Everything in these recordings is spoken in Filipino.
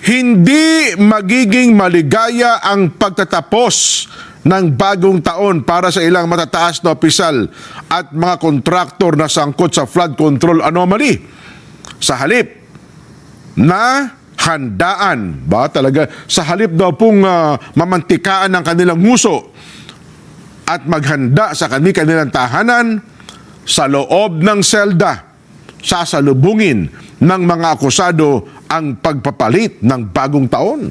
Hindi magiging maligaya ang pagtatapos ng bagong taon para sa ilang matataas na opisyal at mga kontraktor na sangkot sa flood control anomaly. Sa halip na handaan, ba talaga, sa halip daw pong mamantikaan ng kanilang nguso at maghanda sa kanilang tahanan, sa loob ng selda, sasalubungin ng mga akusado ang pagpapalit ng bagong taon.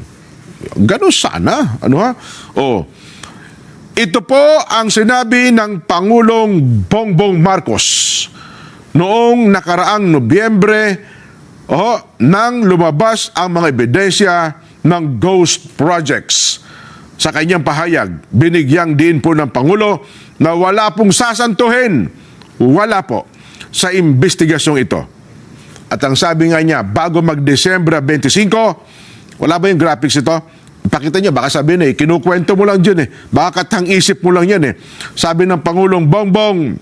Ganun sana. Ano ha? Ito po ang sinabi ng Pangulong Bongbong Marcos noong nakaraang Nobyembre nang lumabas ang mga ebidensya ng ghost projects. Sa kanyang pahayag, binigyang din po ng Pangulo na wala pong sasantuhin, wala po, sa investigasyong ito. At ang sabi nga niya, bago mag-Disyembre 25, wala ba yung graphics ito? Pakita niyo, baka sabihin kinukwento mo lang dyan baka katang-isip mo lang yan Sabi ng Pangulong Bongbong,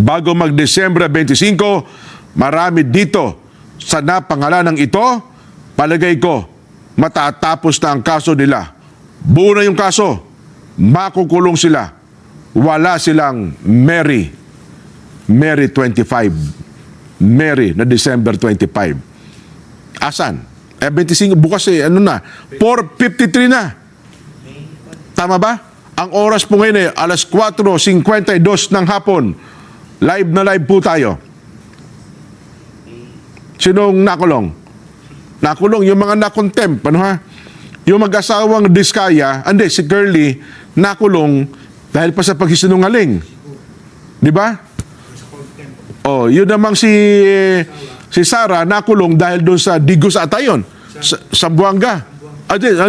bago mag-Disyembre 25, marami dito sa napangalanang ito, palagay ko, matatapos na ang kaso nila. Buo na yung kaso, makukulong sila. Wala silang Mary 25. Mary na December 25. Asan? 25, bukas ano na? 4:53 na. Tama ba? Ang oras po ngayon alas 4:52 ng hapon. Live na live po tayo. Sinong nakulong? Nakulong yung mga nakontempt. Ano ha? Yung mag-asawang Diskaya, si Curly, nakulong dahil pa sa pagsisinungaling. Di ba? Yun namang si Sara nakulong dahil doon sa Digos ata yun. Sa Buanga.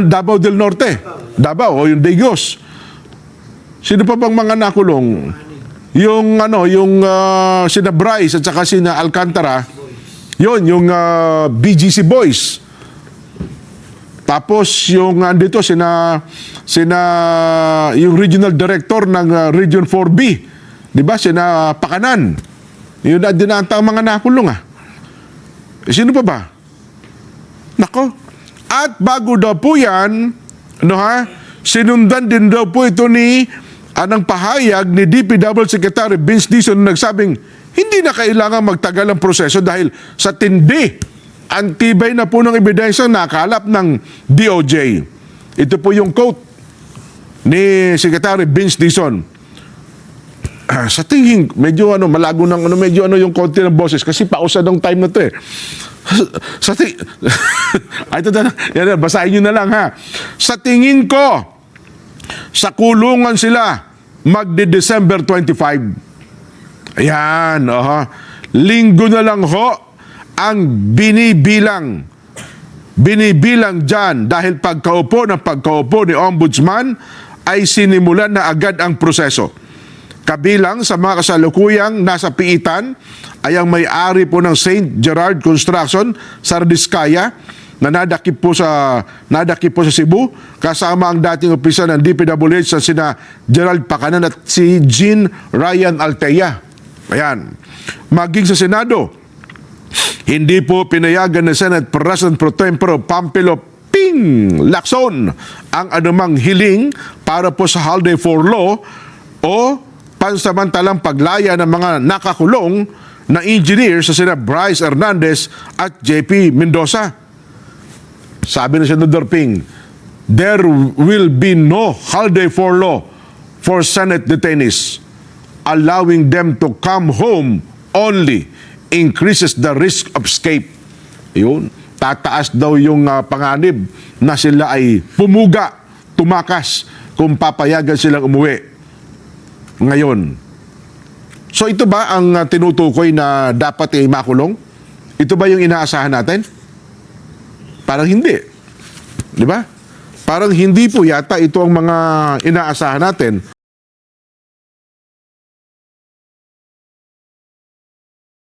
Davao del Norte. Davao, yung Digos. Sino pa bang mga nakulong? Yung sina Bryce at saka sina Alcantara, yun, yung BGC Boys. Tapos yung andito yung regional director ng Region 4B. Di ba? Sina Pakanan. Yun na dinantang mga nakulong Sino pa ba? Nako. At bago daw po yan, sinundan din daw po ito ng pahayag ni DPW Secretary Vince Dizon na nagsabing hindi na kailangan magtagal ang proseso dahil sa tindi, antibay na po ng ebidensyang nakalap ng DOJ. Ito po yung quote ni Secretary Vince Dizon. Sa tingin, medyo malago ng medyo yung konti ng boses kasi pausa ng time na to Sa basahin nyo na lang Sa tingin ko, sa kulungan sila magde-December 25. Ayan, linggo na lang ang binibilang dyan dahil pagkaupo ni Ombudsman ay sinimulan na agad ang proseso. Kabilang sa mga kasalukuyang nasa piitan ay ang may-ari po ng St. Gerard Construction sa Diskaya na nadakip po sa Cebu, kasama ang dating opisyal ng DPWH na sina Gerald Pakanan at si Jean Ryan Altea. Ayan. Maging sa Senado, hindi po pinayagan ng Senate President Pro Tempore Pampilo Ping Lacson ang anumang hiling para po sa holiday for law o pansamantalang paglaya ng mga nakakulong na engineer sa sina Bryce Hernandez at JP Mendoza. Sabi ni Senador Ping, there will be no holiday for law for Senate detainees. Allowing them to come home only increases the risk of escape. Yun, tataas daw yung panganib na sila ay pumuga, tumakas kung papayagan silang umuwi ngayon. So ito ba ang tinutukoy na dapat makulong? Ito ba yung inaasahan natin? Parang hindi. Di ba? Parang hindi po yata ito ang mga inaasahan natin.